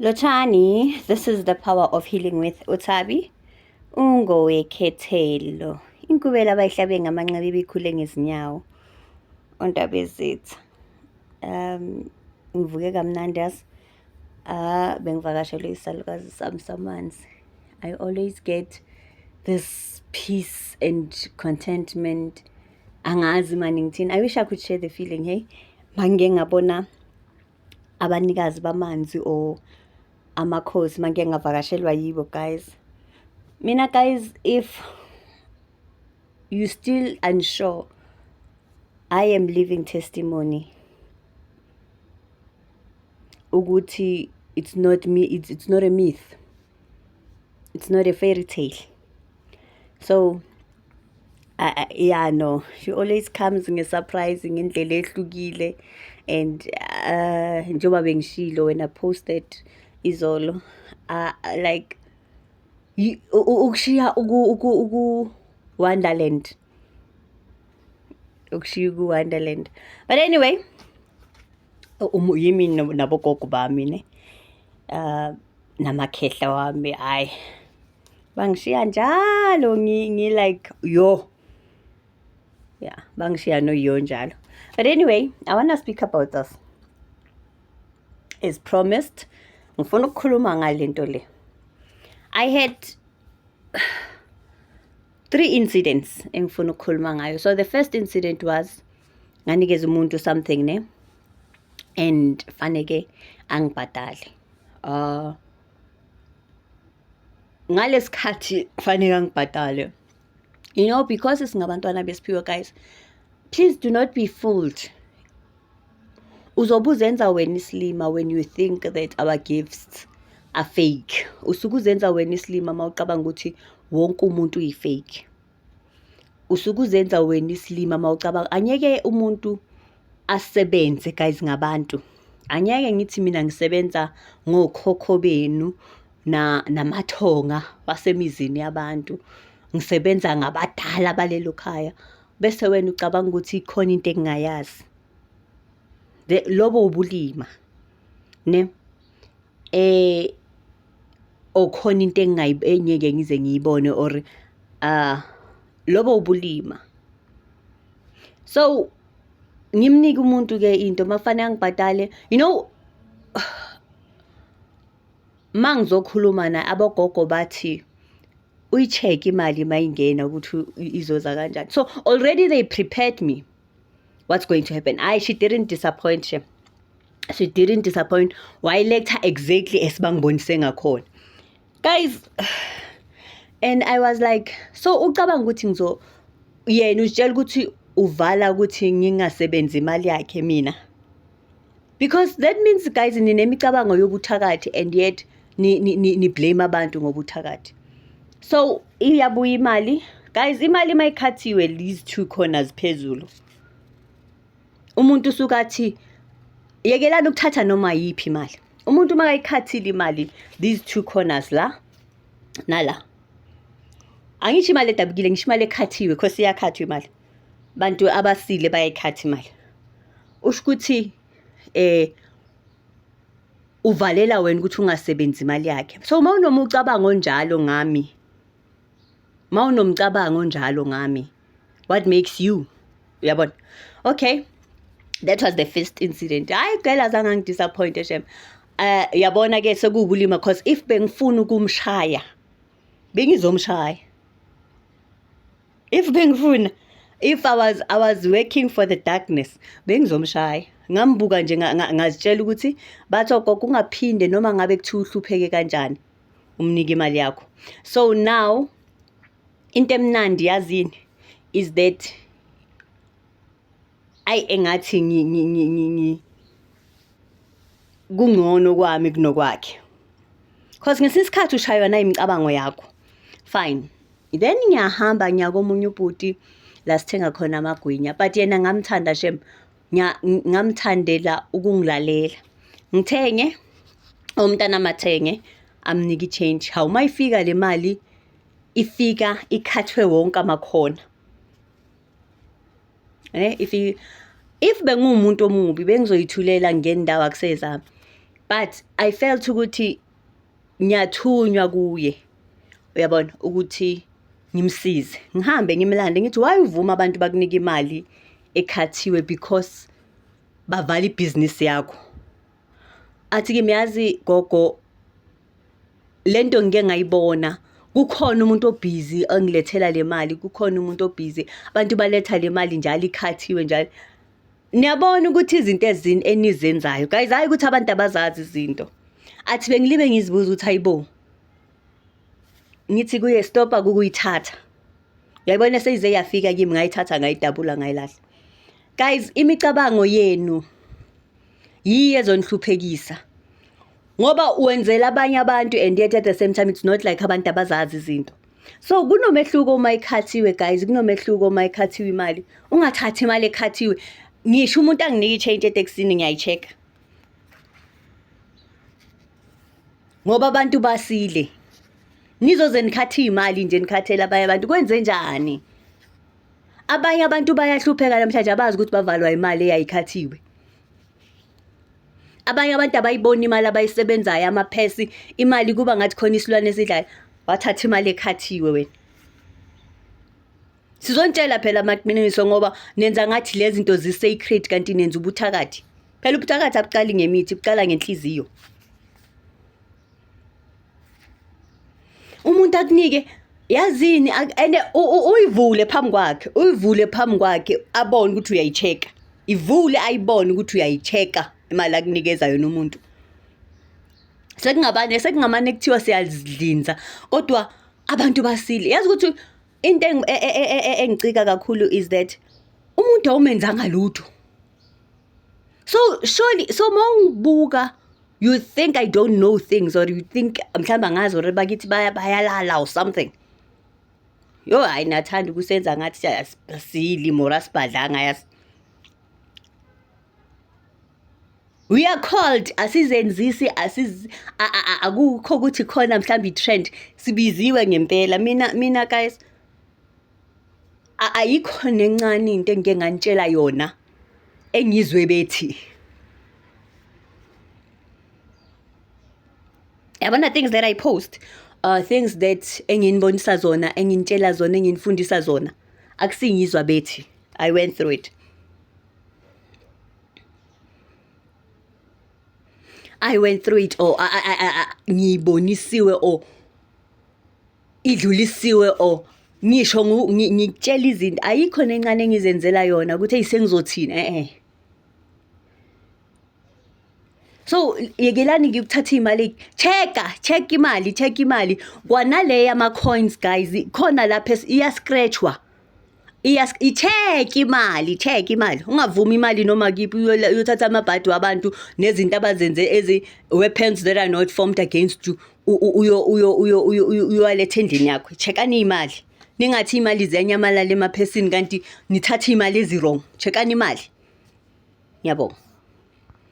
Lotshani, this is the power of healing with Uthabi. Ungowekhethelo. Inkubela abayihlabe ngamanqabi ibikhule ngezinyawo. Ondaba ezitha. Ngivuke kamnandi yazi. Bengivakashele isalukazi sami samanzi. I always get this peace and contentment. Angazi mani ngithini. I wish I could share the feeling, hey. Mangike ngabona abanikazi bamanzi or amakhosi mangike ngavakashelwa yibo guys. Mina guys, if you still unsure, I am living testimony. Ukuthi it's not me, it's not a myth. It's not a fairy tale. So yeah, no, she always comes nge-surprise ngendlela ehlukile. And njengoba bengishilo when I posted izolo, like ukushiya Wonderland. Ukushiya Wonderland. But anyway, yimi nabogogo bami ne namakhehla wami hayi bangishiya njalo ngi like yo. Yeah, bangishiya no yo njalo. But anyway, I want to speak about this. As promised, ngifuna ukukhuluma ngalento le. I had 3 incidents engifuna ukukhuluma ngayo. So the first incident was nganikeza umuntu something ne and faneke angibhadale. Ngalesikhathi faneke angibhadale. You know, because singabantwana besiphiwe guys, please do not be fooled. Uzobuzenza wena islima when you think that our gifts are fake. Usukuzenza wena islima mawucabanga ukuthi wonke umuntu uyifake. Usukuzenza wena islima mawucabanga anyeke umuntu asebenze guys ngabantu. Anyeke ngithi mina ngisebenza ngokhokho benu namathonga basemizini yabantu. Ngisebenza ngabadala balelo khaya bese wena ucabanga ukuthi ikhona into engayazi. Lobo ubulima ne okhona into engeke ngize ngiyibone or lobo ubulima. So ngimnika umuntu ke into mafanele angibhadale. You know, mangizokhuluma na abogogo bathi uyicheck imali mayingena ukuthi izoza kanjani. So already they prepared me what's going to happen. She didn't disappoint. She didn't disappoint. Why lecture exactly esibangibonise ngakhona. Guys, and I was like, so ucabanga ukuthi ngizo yena utshela ukuthi uvala ukuthi ngingasebenzi imali yakhe mina. Because that means guys ninemicabango yobuthakathi and yet ni blame abantu ngobuthakathi. So iyabuya imali. Guys, imali mayikhathiwe these 2 corners phezulu. Umuntu usukathi yekelana ukuthatha noma yipi imali. Umuntu makayikhathile imali these 2 corners la nala. Angisho imali edabukile, ngisho imali ekhathiwe because iyakhathwa imali. Bantu abasile bayikhatha imali. Ushukuthi uvalela wena ukuthi ungasebenzi imali yakhe. So mawunomucabango njalo ngami. Mawunomcabango njalo ngami. What makes you? Uyabona? Okay. That was the first incident. Hayi girl azange ngidisappoint shem. Yabona ke sekubulima because if bengifuna ukumshaya bengizomshaya. If I was working for the darkness bengizomshaya. Ngambuka nje ngazitshela ukuthi bathi gogo ungaphinde noma ngabe kuthiwa uhlupheke kanjani umnika imali yakho. So now into emnandi yazini is that engathi kungcono kwami kunokwakhe. Because ngesisikhathi ushaywa na imicabango yakho. Fine. Then ngiyahamba ngiyakomunye ubhuti la sithenga khona amagwinya, but yena ngamthanda shem. Ngamthandela ukungilalela. Ngithenge umntana mathenge amnika change. How mayifika le mali ifika ikhathwe wonke amakhona. If bengumuntu omubi bengizoyithulela ngendawo akusezami. but I felt ukuthi ngiyathunywa kuye, uyabona, ukuthi ngimsize, ngihambe ngimlande ngithi why uvuma abantu bakunika imali ekhathiwe because bavala ibhizinisi yakho. Athi ke miyazi gogo, lento ngike ngayibona, kukhona umuntu obhizi angilethela le mali, kukhona umuntu obhizi, abantu baletha le mali njalo ikhathiwe njalo. Niyabona ukuthi izinto enizenzayo guys, hayi ukuthi abantu abazazi izinto. Athi bengilibe ngizibuza ukuthi hayibo, ngithi kuye stopa kukuyithatha. Uyayibona seyize yafika kimi ngayithatha ngayidabula ngayilahla. Guys, imicabango yenu yiyo ezonihluphekisa. Ngoba wenzela abanye abantu and yet at the same time it's not like abantu abazazi izinto. So kunomehluko uma ikhathiwe guys, kunomehluko uma ikhathiwe imali. Ungathathi imali ekhathiwe. Ngisho umuntu anginike i-change eTexini ngiyayi-check. Ngoba abantu basile. Nizoze nikhathe imali nje nikhathela abanye abantu kwenze njani? Abanye abantu bayahlupheka namhlanje abazi ukuthi bavalwa imali eyayikhathiwe. Abanye abantu abayibona imali abayisebenzayo amaphesi, imali kuba ngathi khona isilwane esidlayo, wathatha imali ekhathiwe wena. Sizontshela phela amaqiniso ngoba nenza ngathi lezi zinto zi-sacred kanti nenza ubuthakathi. Phela ubuthakathi abuqali ngemithi, buqala ngenhliziyo. Umuntu akunike yazini ene uyivule phambi kwakhe abone ukuthi uyayichecka. Ivule ayibone ukuthi uyayichecka imali akunikeza yona umuntu. Sekungamane kuthiwa siyazidlinza kodwa abantu basile. Yazi ukuthi into engicika kakhulu is that umuntu awumenzanga lutho. So surely mawubuka, you think I don't know things, or you think mhlamba ngazi or bakithi bayalala or something. Yo hayi nathanda ukusenza ngathi siyasili mora sibadlanga yasi. We are called asizenzisi akukho ukuthi khona mhlamba i-trend sibiziwe ngempela. Mina guys, ayikho nencane into engike ngantshela yona engizwe bethi. Yabona things that I post, things that enginibonisa zona, engintshela zona, enginifundisa zona, akusingizwa bethi. I went through it. Or ngibonisiwe or idlulisiwe or ngisho ngikutshela izinto ayikho nencane engizenzela yona ukuthi eyisengizothina So yekelani ngikuthatha imali, check imali kwanale ama coins guys, khona lapha iya-scratchwa. I-check imali, ungavumi imali noma kiphi uyothatha amabhadi wabantu nezinto abazenze ezi-weapons that are not formed against you, uyowaletha endlini yakho. Checkani imali, ningathi imali ziyanyamalala emaphesini kanti nithatha imali ezi-wrong. Checkani imali. Ngiyabonga.